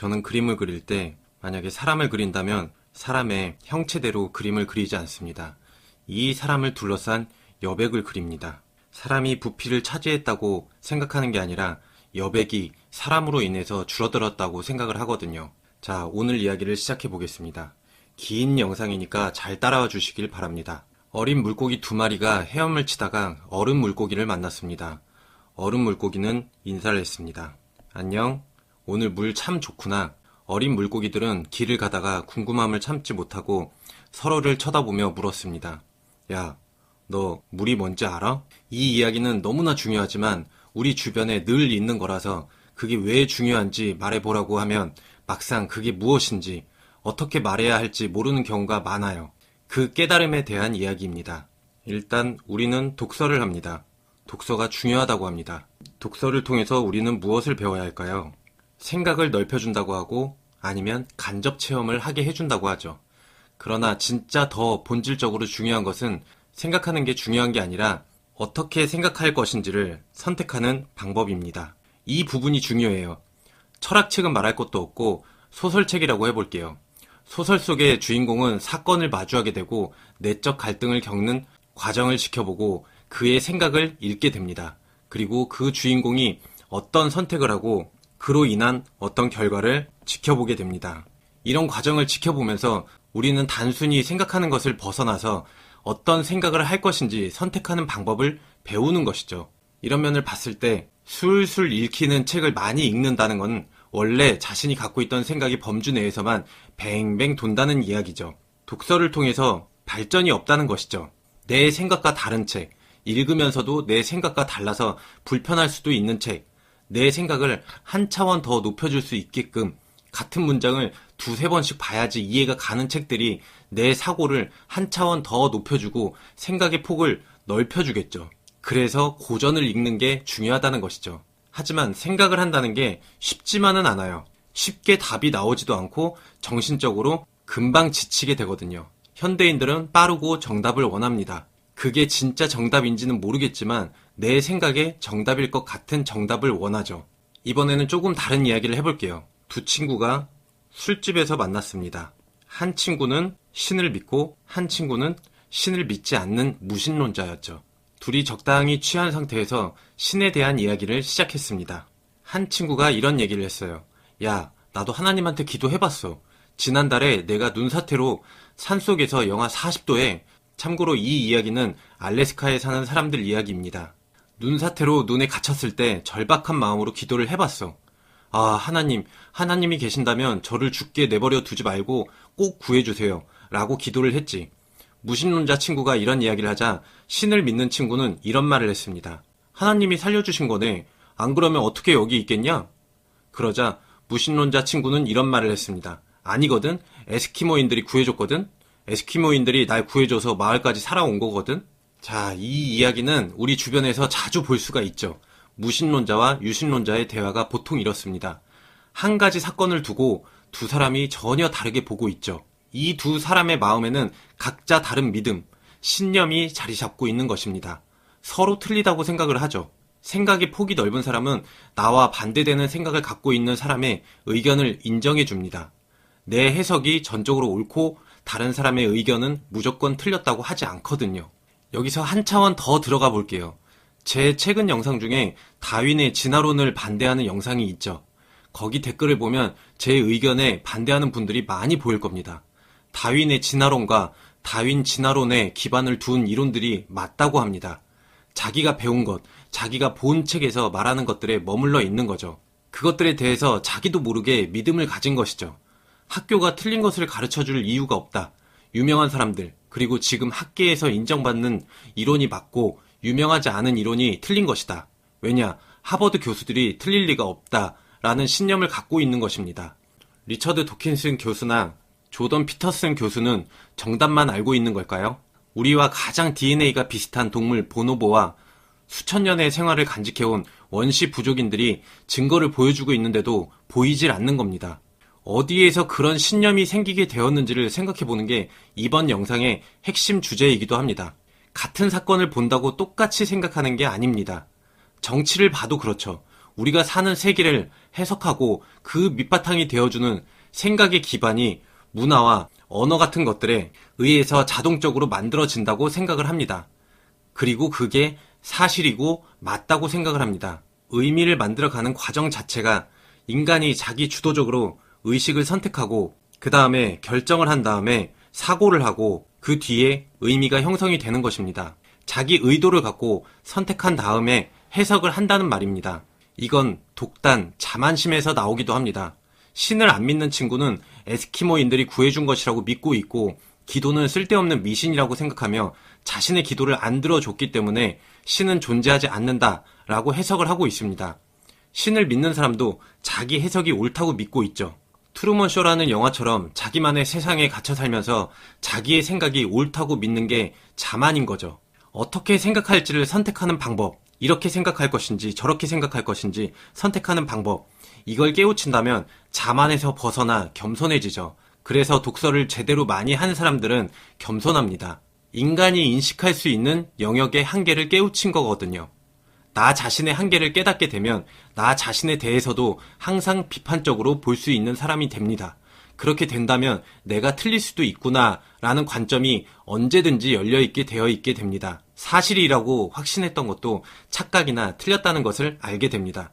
저는 그림을 그릴 때 만약에 사람을 그린다면 사람의 형체대로 그림을 그리지 않습니다. 이 사람을 둘러싼 여백을 그립니다. 사람이 부피를 차지했다고 생각하는 게 아니라 여백이 사람으로 인해서 줄어들었다고 생각을 하거든요. 자, 오늘 이야기를 시작해 보겠습니다. 긴 영상이니까 잘 따라와 주시길 바랍니다. 어린 물고기 두 마리가 헤엄을 치다가 어른 물고기를 만났습니다. 어른 물고기는 인사를 했습니다. 안녕, 오늘 물 참 좋구나. 어린 물고기들은 길을 가다가 궁금함을 참지 못하고 서로를 쳐다보며 물었습니다. 야, 너 물이 뭔지 알아? 이 이야기는 너무나 중요하지만 우리 주변에 늘 있는 거라서 그게 왜 중요한지 말해보라고 하면 막상 그게 무엇인지 어떻게 말해야 할지 모르는 경우가 많아요. 그 깨달음에 대한 이야기입니다. 일단 우리는 독서를 합니다. 독서가 중요하다고 합니다. 독서를 통해서 우리는 무엇을 배워야 할까요? 생각을 넓혀준다고 하고 아니면 간접 체험을 하게 해준다고 하죠. 그러나 진짜 더 본질적으로 중요한 것은 생각하는 게 중요한 게 아니라 어떻게 생각할 것인지를 선택하는 방법입니다. 이 부분이 중요해요. 철학책은 말할 것도 없고 소설책이라고 해볼게요. 소설 속의 주인공은 사건을 마주하게 되고 내적 갈등을 겪는 과정을 지켜보고 그의 생각을 읽게 됩니다. 그리고 그 주인공이 어떤 선택을 하고 그로 인한 어떤 결과를 지켜보게 됩니다. 이런 과정을 지켜보면서 우리는 단순히 생각하는 것을 벗어나서 어떤 생각을 할 것인지 선택하는 방법을 배우는 것이죠. 이런 면을 봤을 때 술술 읽히는 책을 많이 읽는다는 건 원래 자신이 갖고 있던 생각이 범주 내에서만 뱅뱅 돈다는 이야기죠. 독서를 통해서 발전이 없다는 것이죠. 내 생각과 다른 책, 읽으면서도 내 생각과 달라서 불편할 수도 있는 책, 내 생각을 한 차원 더 높여줄 수 있게끔 같은 문장을 두세 번씩 봐야지 이해가 가는 책들이 내 사고를 한 차원 더 높여주고 생각의 폭을 넓혀주겠죠. 그래서 고전을 읽는 게 중요하다는 것이죠. 하지만 생각을 한다는 게 쉽지만은 않아요. 쉽게 답이 나오지도 않고 정신적으로 금방 지치게 되거든요. 현대인들은 빠르고 정답을 원합니다. 그게 진짜 정답인지는 모르겠지만 내 생각에 정답일 것 같은 정답을 원하죠. 이번에는 조금 다른 이야기를 해볼게요. 두 친구가 술집에서 만났습니다. 한 친구는 신을 믿고 한 친구는 신을 믿지 않는 무신론자였죠. 둘이 적당히 취한 상태에서 신에 대한 이야기를 시작했습니다. 한 친구가 이런 얘기를 했어요. 야, 나도 하나님한테 기도해봤어. 지난달에 내가 눈사태로 산속에서 영하 40도에, 참고로 이 이야기는 알래스카에 사는 사람들 이야기입니다. 눈사태로 눈에 갇혔을 때 절박한 마음으로 기도를 해봤어. 아, 하나님이 계신다면 저를 죽게 내버려 두지 말고 꼭 구해주세요. 라고 기도를 했지. 무신론자 친구가 이런 이야기를 하자 신을 믿는 친구는 이런 말을 했습니다. 하나님이 살려주신 거네. 안 그러면 어떻게 여기 있겠냐? 그러자 무신론자 친구는 이런 말을 했습니다. 아니거든. 에스키모인들이 구해줬거든. 에스키모인들이 날 구해줘서 마을까지 살아온 거거든. 자, 이 이야기는 우리 주변에서 자주 볼 수가 있죠. 무신론자와 유신론자의 대화가 보통 이렇습니다. 한 가지 사건을 두고 두 사람이 전혀 다르게 보고 있죠. 이 두 사람의 마음에는 각자 다른 믿음, 신념이 자리 잡고 있는 것입니다. 서로 틀리다고 생각을 하죠. 생각의 폭이 넓은 사람은 나와 반대되는 생각을 갖고 있는 사람의 의견을 인정해 줍니다. 내 해석이 전적으로 옳고 다른 사람의 의견은 무조건 틀렸다고 하지 않거든요. 여기서 한 차원 더 들어가 볼게요. 제 최근 영상 중에 다윈의 진화론을 반대하는 영상이 있죠. 거기 댓글을 보면 제 의견에 반대하는 분들이 많이 보일 겁니다. 다윈의 진화론과 다윈 진화론에 기반을 둔 이론들이 맞다고 합니다. 자기가 배운 것, 자기가 본 책에서 말하는 것들에 머물러 있는 거죠. 그것들에 대해서 자기도 모르게 믿음을 가진 것이죠. 학교가 틀린 것을 가르쳐줄 이유가 없다. 유명한 사람들, 그리고 지금 학계에서 인정받는 이론이 맞고 유명하지 않은 이론이 틀린 것이다. 왜냐? 하버드 교수들이 틀릴 리가 없다라는 신념을 갖고 있는 것입니다. 리처드 도킨슨 교수나 조던 피터슨 교수는 정답만 알고 있는 걸까요? 우리와 가장 DNA가 비슷한 동물 보노보와 수천 년의 생활을 간직해온 원시 부족인들이 증거를 보여주고 있는데도 보이질 않는 겁니다. 어디에서 그런 신념이 생기게 되었는지를 생각해보는 게 이번 영상의 핵심 주제이기도 합니다. 같은 사건을 본다고 똑같이 생각하는 게 아닙니다. 정치를 봐도 그렇죠. 우리가 사는 세계를 해석하고 그 밑바탕이 되어주는 생각의 기반이 문화와 언어 같은 것들에 의해서 자동적으로 만들어진다고 생각을 합니다. 그리고 그게 사실이고 맞다고 생각을 합니다. 의미를 만들어가는 과정 자체가 인간이 자기 주도적으로 의식을 선택하고 그 다음에 결정을 한 다음에 사고를 하고 그 뒤에 의미가 형성이 되는 것입니다. 자기 의도를 갖고 선택한 다음에 해석을 한다는 말입니다. 이건 독단, 자만심에서 나오기도 합니다. 신을 안 믿는 친구는 에스키모인들이 구해준 것이라고 믿고 있고 기도는 쓸데없는 미신이라고 생각하며 자신의 기도를 안 들어줬기 때문에 신은 존재하지 않는다라고 해석을 하고 있습니다. 신을 믿는 사람도 자기 해석이 옳다고 믿고 있죠. 트루먼 쇼라는 영화처럼 자기만의 세상에 갇혀 살면서 자기의 생각이 옳다고 믿는 게 자만인 거죠. 어떻게 생각할지를 선택하는 방법, 이렇게 생각할 것인지 저렇게 생각할 것인지 선택하는 방법, 이걸 깨우친다면 자만에서 벗어나 겸손해지죠. 그래서 독서를 제대로 많이 하는 사람들은 겸손합니다. 인간이 인식할 수 있는 영역의 한계를 깨우친 거거든요. 나 자신의 한계를 깨닫게 되면 나 자신에 대해서도 항상 비판적으로 볼 수 있는 사람이 됩니다. 그렇게 된다면 내가 틀릴 수도 있구나 라는 관점이 언제든지 열려있게 되어 있게 됩니다. 사실이라고 확신했던 것도 착각이나 틀렸다는 것을 알게 됩니다.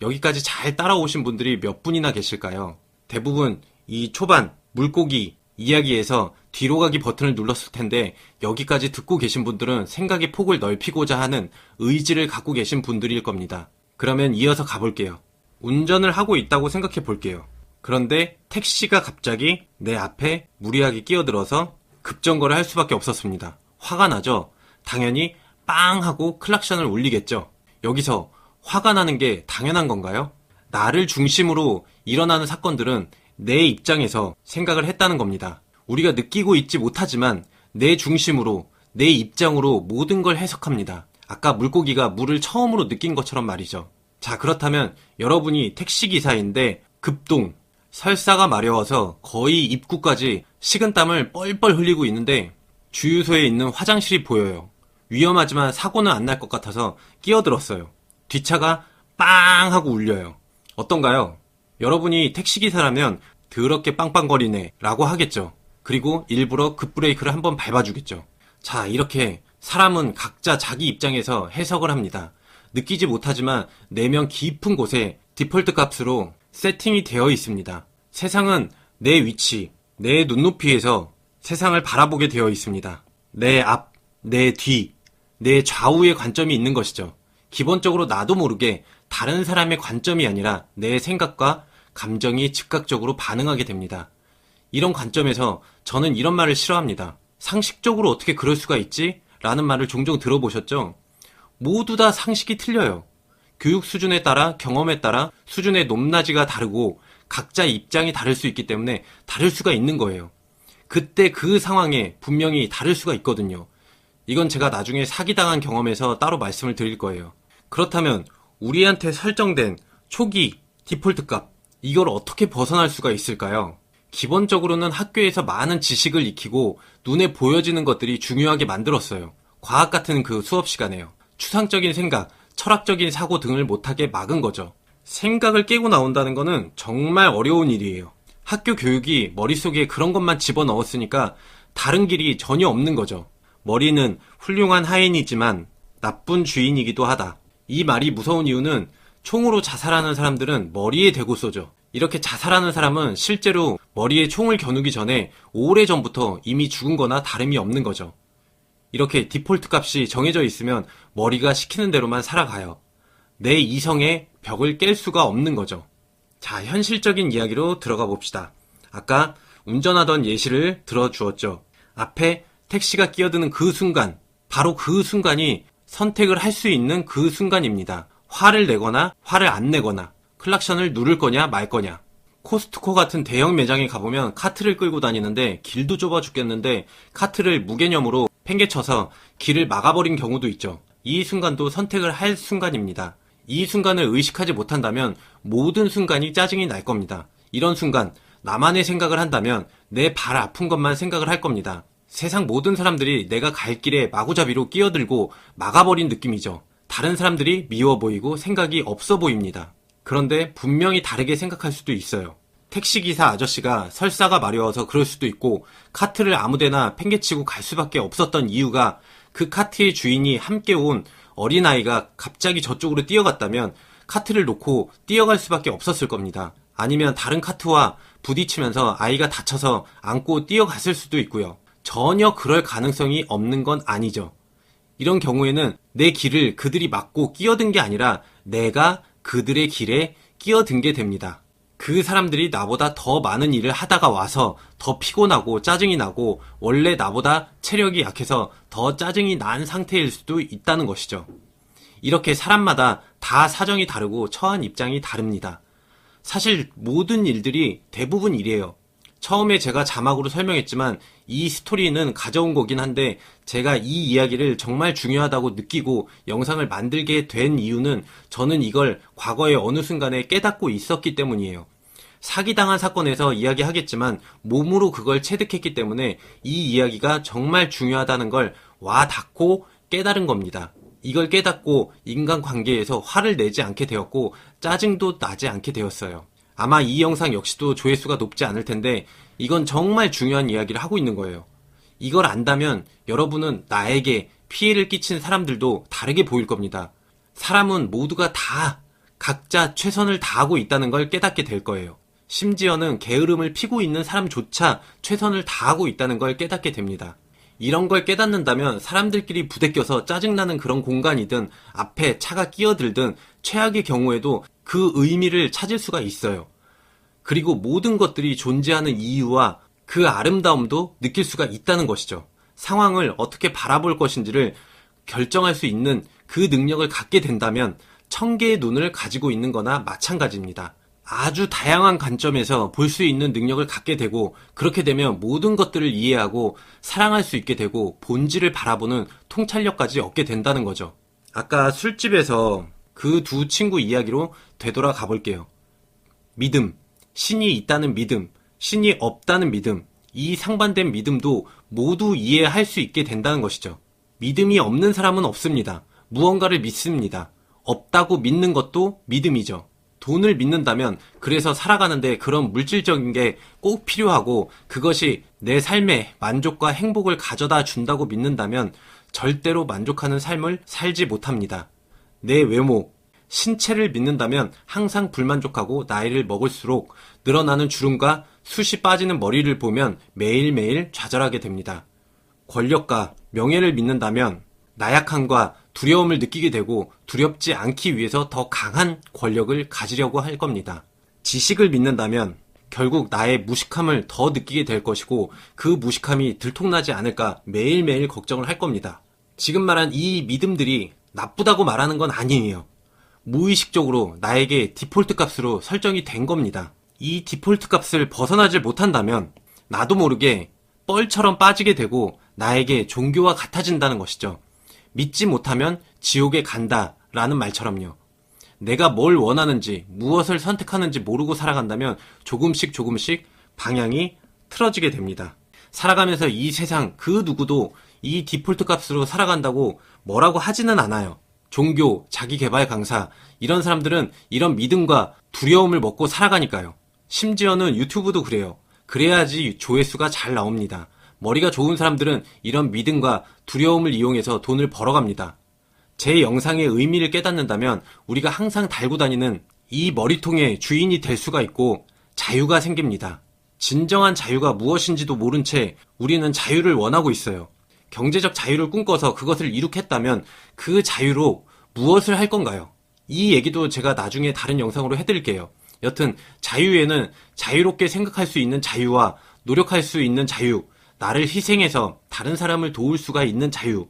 여기까지 잘 따라오신 분들이 몇 분이나 계실까요? 대부분 이 초반 물고기 이야기에서 뒤로 가기 버튼을 눌렀을 텐데 여기까지 듣고 계신 분들은 생각의 폭을 넓히고자 하는 의지를 갖고 계신 분들일 겁니다. 그러면 이어서 가볼게요. 운전을 하고 있다고 생각해 볼게요. 그런데 택시가 갑자기 내 앞에 무리하게 끼어들어서 급정거를 할 수밖에 없었습니다. 화가 나죠? 당연히 빵 하고 클락션을 울리겠죠. 여기서 화가 나는 게 당연한 건가요? 나를 중심으로 일어나는 사건들은 내 입장에서 생각을 했다는 겁니다. 우리가 느끼고 있지 못하지만 내 중심으로, 내 입장으로 모든 걸 해석합니다. 아까 물고기가 물을 처음으로 느낀 것처럼 말이죠. 자, 그렇다면 여러분이 택시기사인데 급동, 설사가 마려워서 거의 입구까지 식은땀을 뻘뻘 흘리고 있는데 주유소에 있는 화장실이 보여요. 위험하지만 사고는 안 날 것 같아서 끼어들었어요. 뒷차가 빵 하고 울려요. 어떤가요? 여러분이 택시기사라면 더럽게 빵빵거리네 라고 하겠죠. 그리고 일부러 급브레이크를 한번 밟아주겠죠. 자, 이렇게 사람은 각자 자기 입장에서 해석을 합니다. 느끼지 못하지만 내면 깊은 곳에 디폴트 값으로 세팅이 되어 있습니다. 세상은 내 위치, 내 눈높이에서 세상을 바라보게 되어 있습니다. 내 앞, 내 뒤, 내 좌우의 관점이 있는 것이죠. 기본적으로 나도 모르게 다른 사람의 관점이 아니라 내 생각과 감정이 즉각적으로 반응하게 됩니다. 이런 관점에서 저는 이런 말을 싫어합니다. 상식적으로 어떻게 그럴 수가 있지? 라는 말을 종종 들어보셨죠? 모두 다 상식이 틀려요. 교육 수준에 따라, 경험에 따라 수준의 높낮이가 다르고 각자의 입장이 다를 수 있기 때문에 다를 수가 있는 거예요. 그때 그 상황에 분명히 다를 수가 있거든요. 이건 제가 나중에 사기당한 경험에서 따로 말씀을 드릴 거예요. 그렇다면 우리한테 설정된 초기 디폴트 값, 이걸 어떻게 벗어날 수가 있을까요? 기본적으로는 학교에서 많은 지식을 익히고 눈에 보여지는 것들이 중요하게 만들었어요. 과학 같은 그 수업 시간에요. 추상적인 생각, 철학적인 사고 등을 못하게 막은 거죠. 생각을 깨고 나온다는 거는 정말 어려운 일이에요. 학교 교육이 머릿속에 그런 것만 집어넣었으니까 다른 길이 전혀 없는 거죠. 머리는 훌륭한 하인이지만 나쁜 주인이기도 하다. 이 말이 무서운 이유는 총으로 자살하는 사람들은 머리에 대고 쏘죠. 이렇게 자살하는 사람은 실제로 머리에 총을 겨누기 전에 오래전부터 이미 죽은 거나 다름이 없는 거죠. 이렇게 디폴트 값이 정해져 있으면 머리가 시키는 대로만 살아가요. 내 이성의 벽을 깰 수가 없는 거죠. 자, 현실적인 이야기로 들어가 봅시다. 아까 운전하던 예시를 들어주었죠. 앞에 택시가 끼어드는 그 순간, 바로 그 순간이 선택을 할 수 있는 그 순간입니다. 화를 내거나 화를 안 내거나 클락션을 누를 거냐 말 거냐. 코스트코 같은 대형 매장에 가보면 카트를 끌고 다니는데 길도 좁아 죽겠는데 카트를 무개념으로 팽개쳐서 길을 막아버린 경우도 있죠. 이 순간도 선택을 할 순간입니다. 이 순간을 의식하지 못한다면 모든 순간이 짜증이 날 겁니다. 이런 순간 나만의 생각을 한다면 내 발 아픈 것만 생각을 할 겁니다. 세상 모든 사람들이 내가 갈 길에 마구잡이로 끼어들고 막아버린 느낌이죠. 다른 사람들이 미워 보이고 생각이 없어 보입니다. 그런데 분명히 다르게 생각할 수도 있어요. 택시기사 아저씨가 설사가 마려워서 그럴 수도 있고, 카트를 아무데나 팽개치고 갈 수밖에 없었던 이유가 그 카트의 주인이 함께 온 어린아이가 갑자기 저쪽으로 뛰어갔다면 카트를 놓고 뛰어갈 수밖에 없었을 겁니다. 아니면 다른 카트와 부딪히면서 아이가 다쳐서 안고 뛰어갔을 수도 있고요. 전혀 그럴 가능성이 없는 건 아니죠. 이런 경우에는 내 길을 그들이 막고 끼어든 게 아니라 내가 그들의 길에 끼어든 게 됩니다. 그 사람들이 나보다 더 많은 일을 하다가 와서 더 피곤하고 짜증이 나고 원래 나보다 체력이 약해서 더 짜증이 난 상태일 수도 있다는 것이죠. 이렇게 사람마다 다 사정이 다르고 처한 입장이 다릅니다. 사실 모든 일들이 대부분 이래요. 처음에 제가 자막으로 설명했지만 이 스토리는 가져온 거긴 한데, 제가 이 이야기를 정말 중요하다고 느끼고 영상을 만들게 된 이유는 저는 이걸 과거의 어느 순간에 깨닫고 있었기 때문이에요. 사기당한 사건에서 이야기하겠지만 몸으로 그걸 체득했기 때문에 이 이야기가 정말 중요하다는 걸 와 닿고 깨달은 겁니다. 이걸 깨닫고 인간관계에서 화를 내지 않게 되었고 짜증도 나지 않게 되었어요. 아마 이 영상 역시도 조회수가 높지 않을 텐데 이건 정말 중요한 이야기를 하고 있는 거예요. 이걸 안다면 여러분은 나에게 피해를 끼친 사람들도 다르게 보일 겁니다. 사람은 모두가 다 각자 최선을 다하고 있다는 걸 깨닫게 될 거예요. 심지어는 게으름을 피고 있는 사람조차 최선을 다하고 있다는 걸 깨닫게 됩니다. 이런 걸 깨닫는다면 사람들끼리 부대껴서 짜증나는 그런 공간이든 앞에 차가 끼어들든 최악의 경우에도 그 의미를 찾을 수가 있어요. 그리고 모든 것들이 존재하는 이유와 그 아름다움도 느낄 수가 있다는 것이죠. 상황을 어떻게 바라볼 것인지를 결정할 수 있는 그 능력을 갖게 된다면 1000개의 눈을 가지고 있는 거나 마찬가지입니다. 아주 다양한 관점에서 볼 수 있는 능력을 갖게 되고, 그렇게 되면 모든 것들을 이해하고 사랑할 수 있게 되고 본질을 바라보는 통찰력까지 얻게 된다는 거죠. 아까 술집에서 그 두 친구 이야기로 되돌아가 볼게요. 믿음, 신이 있다는 믿음, 신이 없다는 믿음, 이 상반된 믿음도 모두 이해할 수 있게 된다는 것이죠. 믿음이 없는 사람은 없습니다. 무언가를 믿습니다. 없다고 믿는 것도 믿음이죠. 돈을 믿는다면 그래서 살아가는데 그런 물질적인 게 꼭 필요하고 그것이 내 삶에 만족과 행복을 가져다 준다고 믿는다면 절대로 만족하는 삶을 살지 못합니다. 내 외모, 신체를 믿는다면 항상 불만족하고 나이를 먹을수록 늘어나는 주름과 숱이 빠지는 머리를 보면 매일매일 좌절하게 됩니다. 권력과 명예를 믿는다면 나약함과 두려움을 느끼게 되고 두렵지 않기 위해서 더 강한 권력을 가지려고 할 겁니다. 지식을 믿는다면 결국 나의 무식함을 더 느끼게 될 것이고 그 무식함이 들통나지 않을까 매일매일 걱정을 할 겁니다. 지금 말한 이 믿음들이 나쁘다고 말하는 건 아니에요. 무의식적으로 나에게 디폴트 값으로 설정이 된 겁니다. 이 디폴트 값을 벗어나지 못한다면 나도 모르게 뻘처럼 빠지게 되고 나에게 종교와 같아진다는 것이죠. 믿지 못하면 지옥에 간다 라는 말처럼요. 내가 뭘 원하는지 무엇을 선택하는지 모르고 살아간다면 조금씩 방향이 틀어지게 됩니다. 살아가면서 이 세상 그 누구도 이 디폴트 값으로 살아간다고 뭐라고 하지는 않아요. 종교, 자기계발 강사 이런 사람들은 이런 믿음과 두려움을 먹고 살아가니까요. 심지어는 유튜브도 그래요. 그래야지 조회수가 잘 나옵니다. 머리가 좋은 사람들은 이런 믿음과 두려움을 이용해서 돈을 벌어갑니다. 제 영상의 의미를 깨닫는다면 우리가 항상 달고 다니는 이 머리통의 주인이 될 수가 있고 자유가 생깁니다. 진정한 자유가 무엇인지도 모른 채 우리는 자유를 원하고 있어요. 경제적 자유를 꿈꿔서 그것을 이룩했다면 그 자유로 무엇을 할 건가요? 이 얘기도 제가 나중에 다른 영상으로 해드릴게요. 여튼 자유에는 자유롭게 생각할 수 있는 자유와 노력할 수 있는 자유, 나를 희생해서 다른 사람을 도울 수가 있는 자유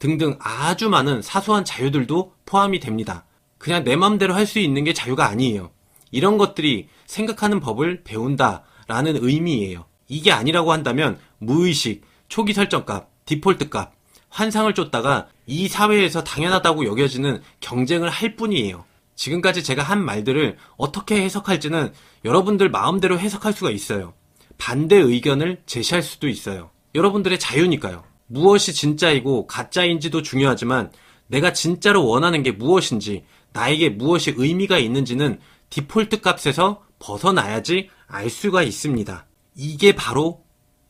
등등 아주 많은 사소한 자유들도 포함이 됩니다. 그냥 내 맘대로 할 수 있는 게 자유가 아니에요. 이런 것들이 생각하는 법을 배운다라는 의미예요. 이게 아니라고 한다면 무의식, 초기 설정값, 디폴트 값, 환상을 쫓다가 이 사회에서 당연하다고 여겨지는 경쟁을 할 뿐이에요. 지금까지 제가 한 말들을 어떻게 해석할지는 여러분들 마음대로 해석할 수가 있어요. 반대 의견을 제시할 수도 있어요. 여러분들의 자유니까요. 무엇이 진짜이고 가짜인지도 중요하지만 내가 진짜로 원하는 게 무엇인지, 나에게 무엇이 의미가 있는지는 디폴트 값에서 벗어나야지 알 수가 있습니다. 이게 바로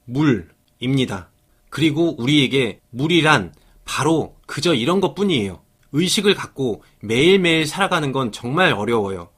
물입니다. 그리고 우리에게 물이란 바로 그저 이런 것 뿐이에요. 의식을 갖고 매일매일 살아가는 건 정말 어려워요.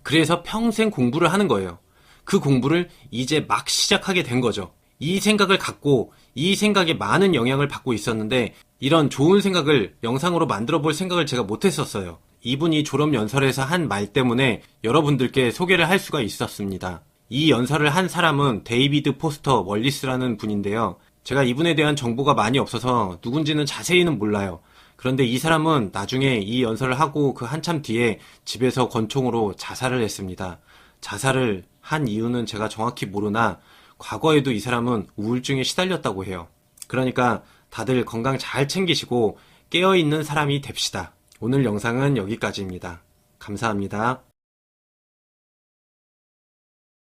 그래서 평생 공부를 하는 거예요. 그 공부를 이제 막 시작하게 된 거죠. 이 생각을 갖고 이 생각에 많은 영향을 받고 있었는데 이런 좋은 생각을 영상으로 만들어 볼 생각을 제가 못했었어요. 이분이 졸업 연설에서 한 말 때문에 여러분들께 소개를 할 수가 있었습니다. 이 연설을 한 사람은 데이비드 포스터 월리스라는 분인데요. 제가 이분에 대한 정보가 많이 없어서 누군지는 자세히는 몰라요. 그런데 이 사람은 나중에 이 연설을 하고 그 한참 뒤에 집에서 권총으로 자살을 했습니다. 자살을 한 이유는 제가 정확히 모르나 과거에도 이 사람은 우울증에 시달렸다고 해요. 그러니까 다들 건강 잘 챙기시고 깨어있는 사람이 됩시다. 오늘 영상은 여기까지입니다. 감사합니다.